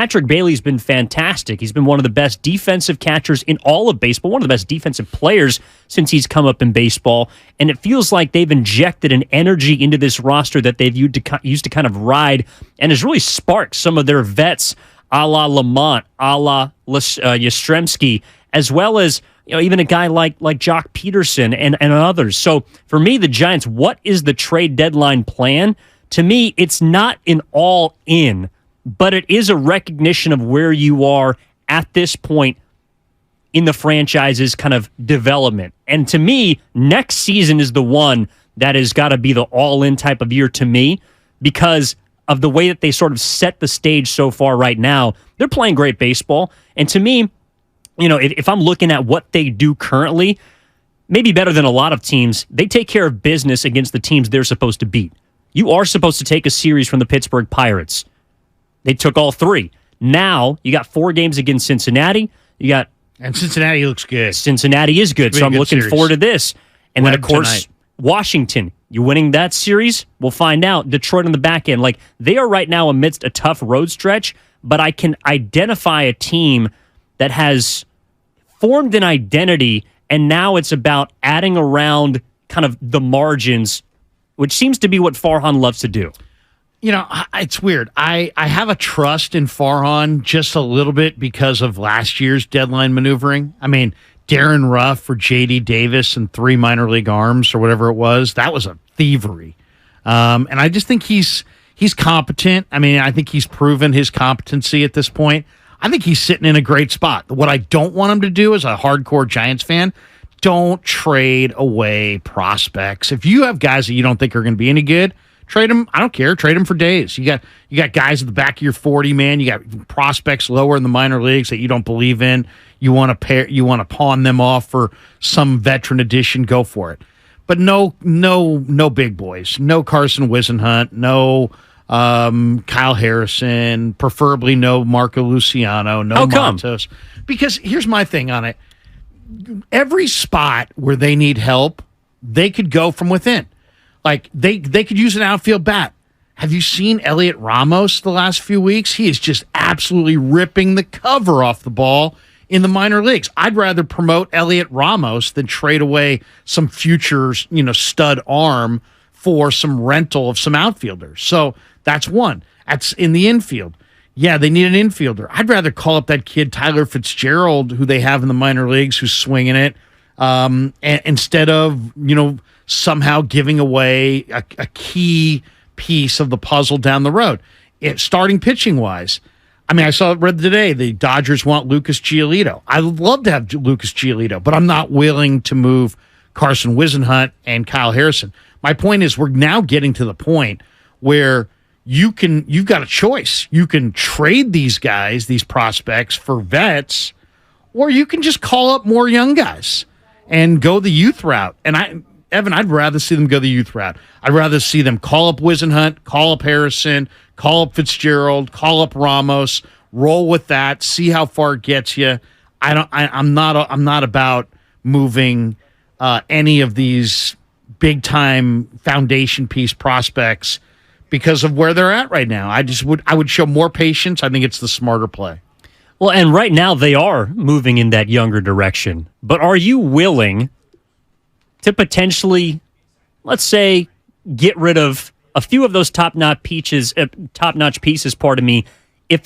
Patrick Bailey's been fantastic. He's been one of the best defensive catchers in all of baseball, one of the best defensive players since he's come up in baseball. And it feels like they've injected an energy into this roster that they've used to kind of ride and has really sparked some of their vets, a la Lamont, a la Yastrzemski, as well as even a guy like Jock Peterson and others. So for me, the Giants, what is the trade deadline plan? To me, it's not an all-in, but it is a recognition of where you are at this point in the franchise's kind of development. And to me, next season is the one that has got to be the all-in type of year to me because of the way that they sort of set the stage so far right now. They're playing great baseball. And to me, if I'm looking at what they do currently, maybe better than a lot of teams, they take care of business against the teams they're supposed to beat. You are supposed to take a series from the Pittsburgh Pirates. They took all 3. Now, you got 4 games against Cincinnati. And Cincinnati looks good. Cincinnati is good, so I'm looking forward to this. And then, of course, tonight. Washington. You winning that series? We'll find out. Detroit on the back end. They are right now amidst a tough road stretch, but I can identify a team that has formed an identity, and now it's about adding around kind of the margins, which seems to be what Farhan loves to do. It's weird. I have a trust in Farhan just a little bit because of last year's deadline maneuvering. I mean, Darren Ruff for J.D. Davis and 3 minor league arms or whatever it was, that was a thievery. And I just think he's competent. I mean, I think he's proven his competency at this point. I think he's sitting in a great spot. What I don't want him to do as a hardcore Giants fan, don't trade away prospects. If you have guys that you don't think are going to be any good, trade them. I don't care. Trade them for days. You got guys at the back of your 40 man. You got prospects lower in the minor leagues that you don't believe in. You want to pawn them off for some veteran addition. Go for it. But no big boys. No Carson Whisenhunt. No Kyle Harrison. Preferably no Marco Luciano. No Matos. Because here's my thing on it. Every spot where they need help, they could go from within. Like, they could use an outfield bat. Have you seen Elliot Ramos the last few weeks? He is just absolutely ripping the cover off the ball in the minor leagues. I'd rather promote Elliot Ramos than trade away some future, stud arm for some rental of some outfielders. So that's one. That's in the infield. Yeah, they need an infielder. I'd rather call up that kid Tyler Fitzgerald, who they have in the minor leagues, who's swinging it, and instead of, somehow giving away a key piece of the puzzle down the road. Starting pitching-wise, I mean, read today, the Dodgers want Lucas Giolito. I would love to have Lucas Giolito, but I'm not willing to move Carson Whisenhunt and Kyle Harrison. My point is we're now getting to the point where you've got a choice. You can trade these guys, these prospects, for vets, or you can just call up more young guys and go the youth route. And Evan, I'd rather see them go the youth route. I'd rather see them call up Whisenhunt, call up Harrison, call up Fitzgerald, call up Ramos, roll with that, see how far it gets you. I'm not about moving any of these big time foundation piece prospects because of where they're at right now. I would show more patience. I think it's the smarter play. Well, and right now they are moving in that younger direction. But are you willing to potentially, let's say, get rid of a few of those top-notch pieces, if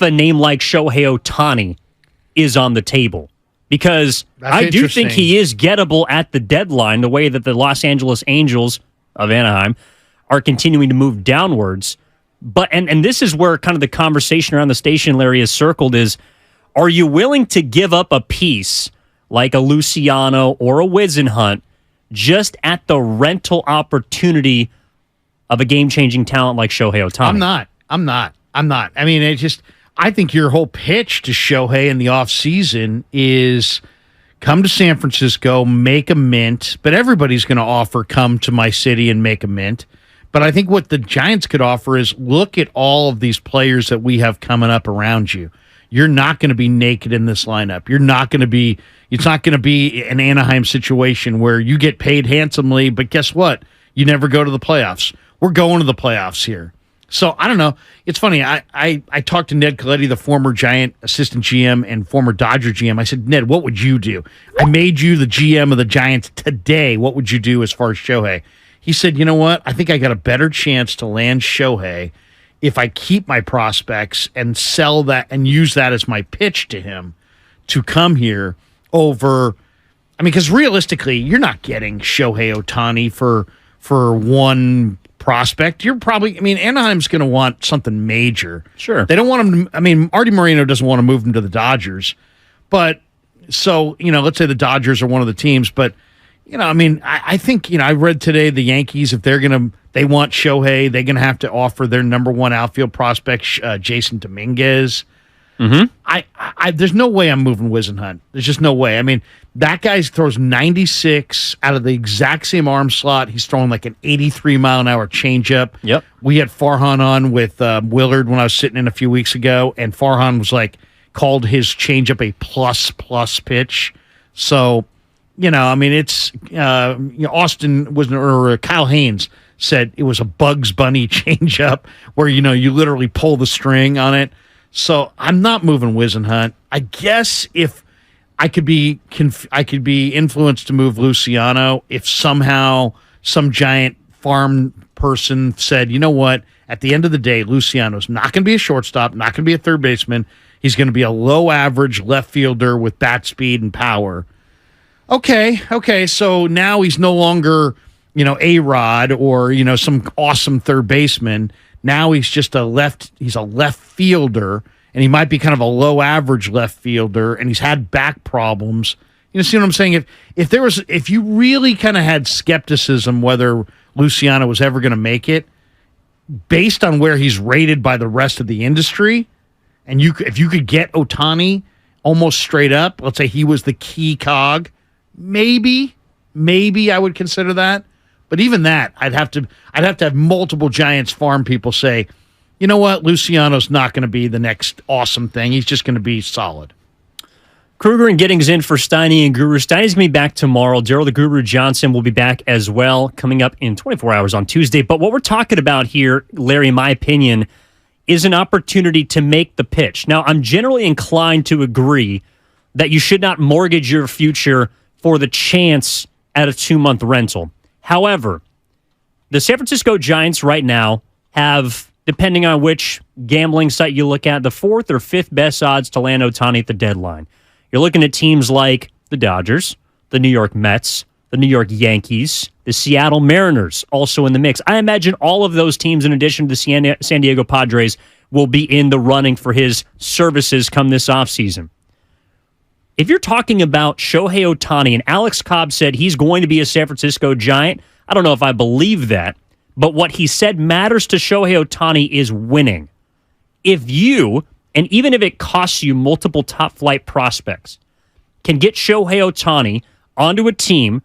a name like Shohei Otani is on the table? Because I do think he is gettable at the deadline, the way that the Los Angeles Angels of Anaheim are continuing to move downwards. But and this is where kind of the conversation around the station, Larry, is circled is, are you willing to give up a piece like a Luciano or a Whisenhunt just at the rental opportunity of a game-changing talent like Shohei Otani? I'm not. I mean, I think your whole pitch to Shohei in the offseason is come to San Francisco, make a mint, but everybody's going to offer come to my city and make a mint. But I think what the Giants could offer is look at all of these players that we have coming up around you. You're not going to be naked in this lineup. It's not going to be an Anaheim situation where you get paid handsomely, but guess what? You never go to the playoffs. We're going to the playoffs here. So I don't know. It's funny. I talked to Ned Colletti, the former Giant assistant GM and former Dodger GM. I said, Ned, what would you do? I made you the GM of the Giants today. What would you do as far as Shohei? He said, you know what? I think I got a better chance to land Shohei if I keep my prospects and sell that and use that as my pitch to him to come here over. I mean, because realistically, you're not getting Shohei Otani for one prospect. You're probably, I mean, Anaheim's going to want something major. Sure. They don't want him to, I mean, Artie Moreno doesn't want to move him to the Dodgers. But so, let's say the Dodgers are one of the teams. But, I mean, I think, I read today the Yankees, if they want Shohei, they're going to have to offer their number one outfield prospect, Jason Dominguez. Mm-hmm. There's no way I'm moving Wisenhunt. There's just no way. I mean, that guy throws 96 out of the exact same arm slot. He's throwing like an 83-mile-an-hour changeup. Yep. We had Farhan on with Willard when I was sitting in a few weeks ago, and Farhan was called his changeup a plus pitch. So, I mean, it's Austin was or Kyle Haynes said it was a Bugs Bunny changeup where you literally pull the string on it. So I'm not moving Wisenhunt. I guess if I could be influenced to move Luciano if somehow some Giant farm person said, you know what, at the end of the day, Luciano's not going to be a shortstop, not going to be a third baseman. He's going to be a low average left fielder with bat speed and power. Okay. So now he's no longer, A-Rod or, some awesome third baseman. Now he's just he's a left fielder, and he might be kind of a low average left fielder, and he's had back problems. See what I'm saying? If you really kind of had skepticism whether Luciano was ever going to make it, based on where he's rated by the rest of the industry, and if you could get Otani almost straight up, let's say he was the key cog, maybe I would consider that. But even that, I'd have to have multiple Giants farm people say, you know what, Luciano's not going to be the next awesome thing. He's just going to be solid. Kruger and Giddings in for Steiny and Guru. Steiny's going to be back tomorrow. Daryl the Guru Johnson will be back as well, coming up in 24 hours on Tuesday. But what we're talking about here, Larry, in my opinion, is an opportunity to make the pitch. Now, I'm generally inclined to agree that you should not mortgage your future for the chance at a 2-month rental. However, the San Francisco Giants right now have, depending on which gambling site you look at, the 4th or 5th best odds to land Otani at the deadline. You're looking at teams like the Dodgers, the New York Mets, the New York Yankees, the Seattle Mariners also in the mix. I imagine all of those teams, in addition to the San Diego Padres, will be in the running for his services come this offseason. If you're talking about Shohei Otani, and Alex Cobb said he's going to be a San Francisco Giant, I don't know if I believe that, but what he said matters to Shohei Otani is winning. If you, and even if it costs you multiple top-flight prospects, can get Shohei Otani onto a team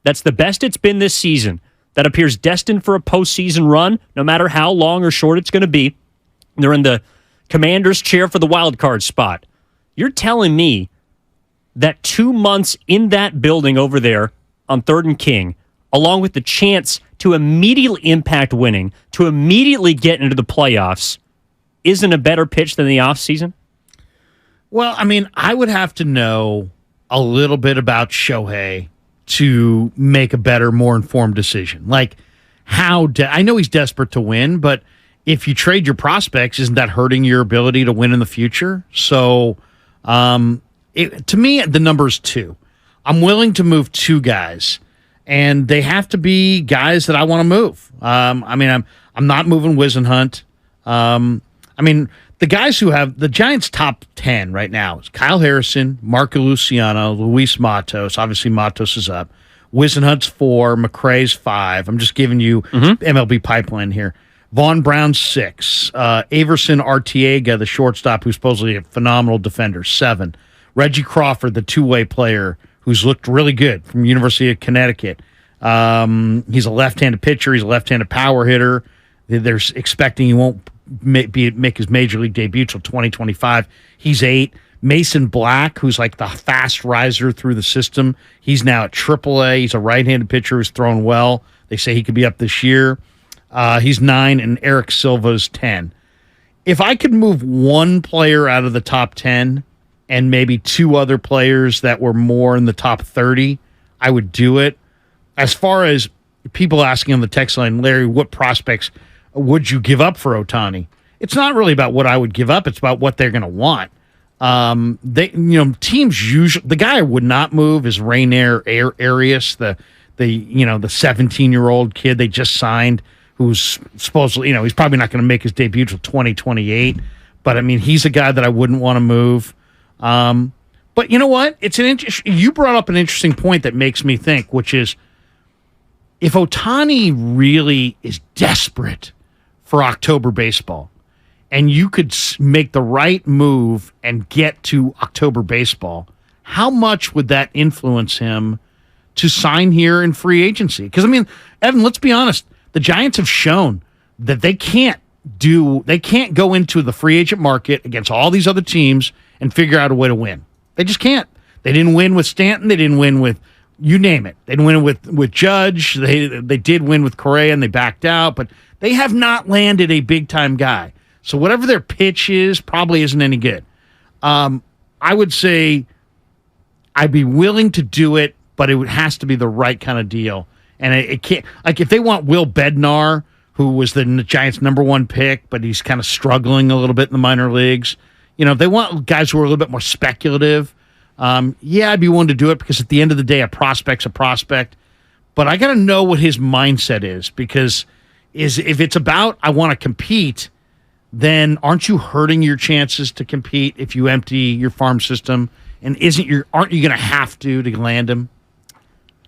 that's the best it's been this season, that appears destined for a postseason run, no matter how long or short it's going to be, they're in the commander's chair for the wild card spot. You're telling me that 2 months in that building over there on 3rd and King, along with the chance to immediately impact winning, to immediately get into the playoffs, isn't a better pitch than the offseason? Well, I mean, I would have to know a little bit about Shohei to make a better, more informed decision. Like, I know he's desperate to win, but if you trade your prospects, isn't that hurting your ability to win in the future? So, to me, the number is 2. I'm willing to move 2 guys, and they have to be guys that I want to move. I mean, I'm not moving Wisenhunt. I mean, the guys who have the Giants' top 10 right now is Kyle Harrison, Marco Luciano, Luis Matos. Obviously, Matos is up. Wisenhunt's 4, McRae's 5. I'm just giving you MLB pipeline here. Vaughn Brown's 6. Averson Artiega, the shortstop, who's supposedly a phenomenal defender, 7. Reggie Crawford, the two-way player, who's looked really good from University of Connecticut. He's a left-handed pitcher. He's a left-handed power hitter. They're expecting he won't make his major league debut till 2025. He's 8. Mason Black, who's like the fast riser through the system. He's now at AAA. He's a right-handed pitcher who's thrown well. They say he could be up this year. He's 9, and Eric Silva's 10. If I could move one player out of the top 10 and maybe 2 other players that were more in the top 30, I would do it. As far as people asking on the text line, Larry, what prospects would you give up for Otani? It's not really about what I would give up. It's about what they're going to want. Teams usually, the guy I would not move is Rainier Arias, the 17-year-old kid they just signed, who's supposedly, he's probably not going to make his debut till 2028. But I mean, he's a guy that I wouldn't want to move. But you know what? You brought up an interesting point that makes me think, which is if Otani really is desperate for October baseball, and you could make the right move and get to October baseball, how much would that influence him to sign here in free agency? Because, I mean, Evan, let's be honest. The Giants have shown that they can't go into the free agent market against all these other teams and figure out a way to win. They just can't. They didn't win with Stanton. They didn't win with, you name it. They didn't win with Judge. They did win with Correa, and they backed out. But they have not landed a big-time guy. So whatever their pitch is probably isn't any good. I would say I'd be willing to do it, but it has to be the right kind of deal. And it can't, like, if they want Will Bednar, who was the Giants' #1 pick, but he's kind of struggling a little bit in the minor leagues. If they want guys who are a little bit more speculative, I'd be willing to do it, because at the end of the day, a prospect's a prospect. But I got to know what his mindset is, because if it's about I want to compete, then aren't you hurting your chances to compete if you empty your farm system? And aren't you going to have to land him?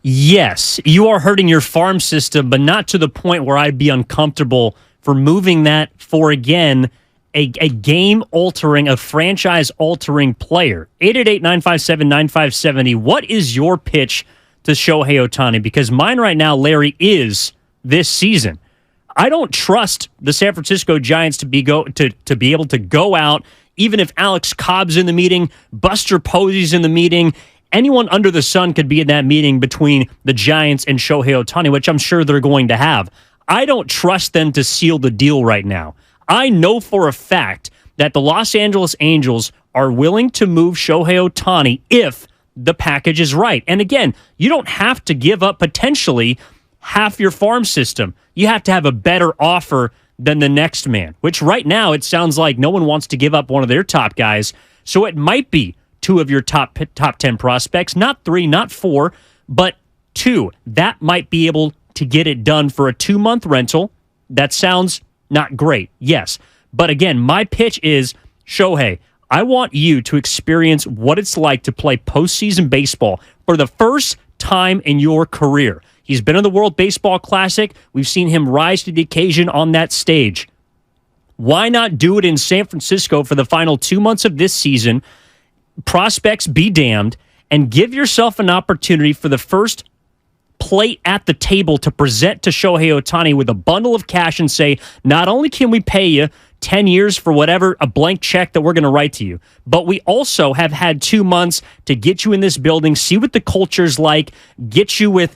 Yes, you are hurting your farm system, but not to the point where I'd be uncomfortable for moving that for, again, a game-altering, a franchise-altering player. 888-957-9570. What is your pitch to Shohei Otani? Because mine right now, Larry, is this season. I don't trust the San Francisco Giants to be able to go out, even if Alex Cobb's in the meeting, Buster Posey's in the meeting. Anyone under the sun could be in that meeting between the Giants and Shohei Otani, which I'm sure they're going to have. I don't trust them to seal the deal right now. I know for a fact that the Los Angeles Angels are willing to move Shohei Otani if the package is right. And again, you don't have to give up potentially half your farm system. You have to have a better offer than the next man, which right now it sounds like no one wants to give up one of their top guys. So it might be 2 of your top 10 prospects, not 3, not 4, but 2. That might be able to get it done for a 2-month rental. That sounds not great, yes. But again, my pitch is, Shohei, I want you to experience what it's like to play postseason baseball for the first time in your career. He's been in the World Baseball Classic. We've seen him rise to the occasion on that stage. Why not do it in San Francisco for the final 2 months of this season? Prospects be damned, and give yourself an opportunity for the first plate at the table to present to Shohei Otani with a bundle of cash and say, not only can we pay you 10 years for whatever, a blank check that we're going to write to you, but we also have had 2 months to get you in this building, see what the culture's like, get you with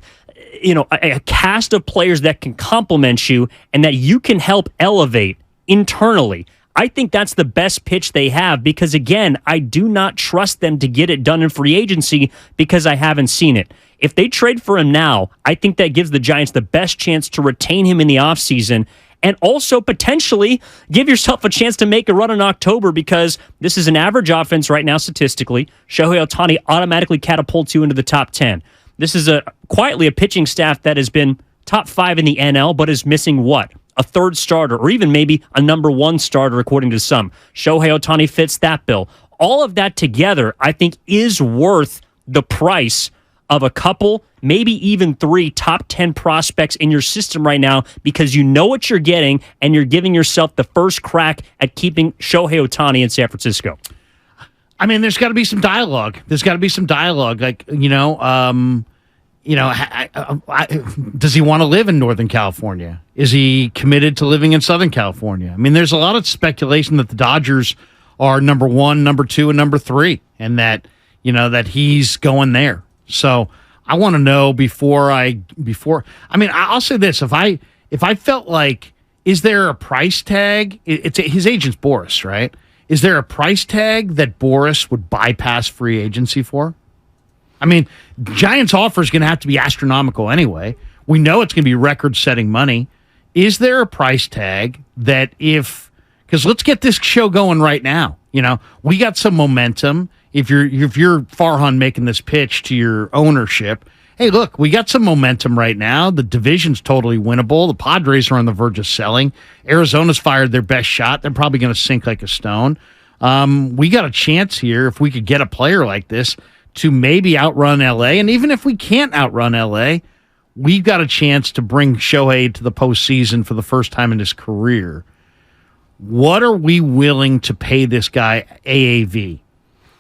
a cast of players that can complement you and that you can help elevate internally. I think that's the best pitch they have, because, again, I do not trust them to get it done in free agency because I haven't seen it. If they trade for him now, I think that gives the Giants the best chance to retain him in the offseason and also potentially give yourself a chance to make a run in October, because this is an average offense right now statistically. Shohei Otani automatically catapults you into the top 10. This is quietly a pitching staff that has been top 5 in the NL, but is missing what? A third starter, or even maybe a #1 starter, according to some. Shohei Otani fits that bill. All of that together, I think, is worth the price of a couple, maybe even 3 top 10 prospects in your system right now, because you know what you're getting, and you're giving yourself the first crack at keeping Shohei Otani in San Francisco. I mean, there's got to be some dialogue. Like, does he want to live in Northern California? Is he committed to living in Southern California? I mean, there's a lot of speculation that the Dodgers are #1, #2, and #3, and that he's going there. So I want to know before. I mean, I'll say this: if if I felt like, is there a price tag? It's his agent's Boris, right? Is there a price tag that Boris would bypass free agency for? I mean, Giants' offer is going to have to be astronomical anyway. We know it's going to be record-setting money. Is there a price tag that because let's get this show going right now. We got some momentum. If you're Farhan making this pitch to your ownership, hey, look, we got some momentum right now. The division's totally winnable. The Padres are on the verge of selling. Arizona's fired their best shot. They're probably going to sink like a stone. We got a chance here if we could get a player like this to maybe outrun L.A. And even if we can't outrun L.A., we've got a chance to bring Shohei to the postseason for the first time in his career. What are we willing to pay this guy AAV?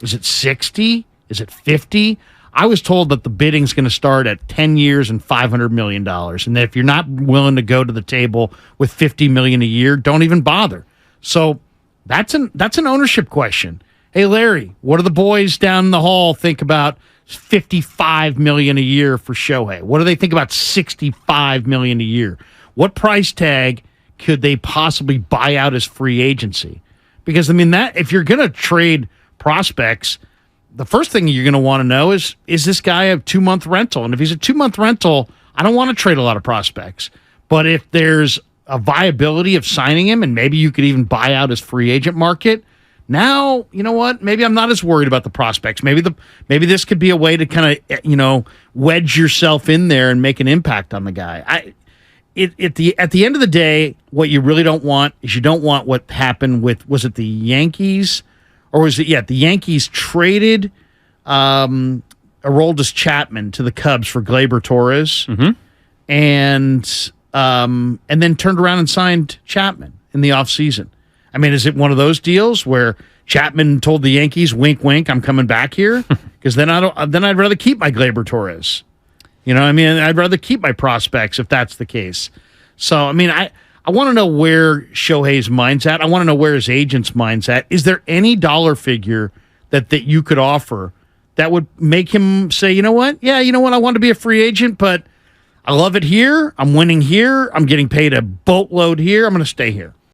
Is it 60? Is it 50? I was told that the bidding's going to start at 10 years and $500 million. And that if you're not willing to go to the table with $50 million a year, don't even bother. So that's an ownership question. Hey, Larry, what do the boys down the hall think about $55 million a year for Shohei? What do they think about $65 million a year? What price tag could they possibly buy out as free agency? Because, that if you're going to trade prospects, the first thing you're going to want to know is this guy a 2-month rental? And if he's a 2-month rental, I don't want to trade a lot of prospects. But if there's a viability of signing him, and maybe you could even buy out his free agent market, now, you know what? Maybe I'm not as worried about the prospects. Maybe this could be a way to kind of, wedge yourself in there and make an impact on the guy. At the end of the day, what you really don't want is you don't want what happened with, was it the Yankees? Or was it, the Yankees traded Aroldis Chapman to the Cubs for Gleyber Torres, and then turned around and signed Chapman in the offseason. Is it one of those deals where Chapman told the Yankees, wink, wink, I'm coming back here? Because then I'd rather keep my Gleyber Torres. I'd rather keep my prospects if that's the case. So, I want to know where Shohei's mind's at. I want to know where his agent's mind's at. Is there any dollar figure that you could offer that would make him say, you know what? Yeah, I want to be a free agent, but I love it here. I'm winning here. I'm getting paid a boatload here. I'm going to stay here.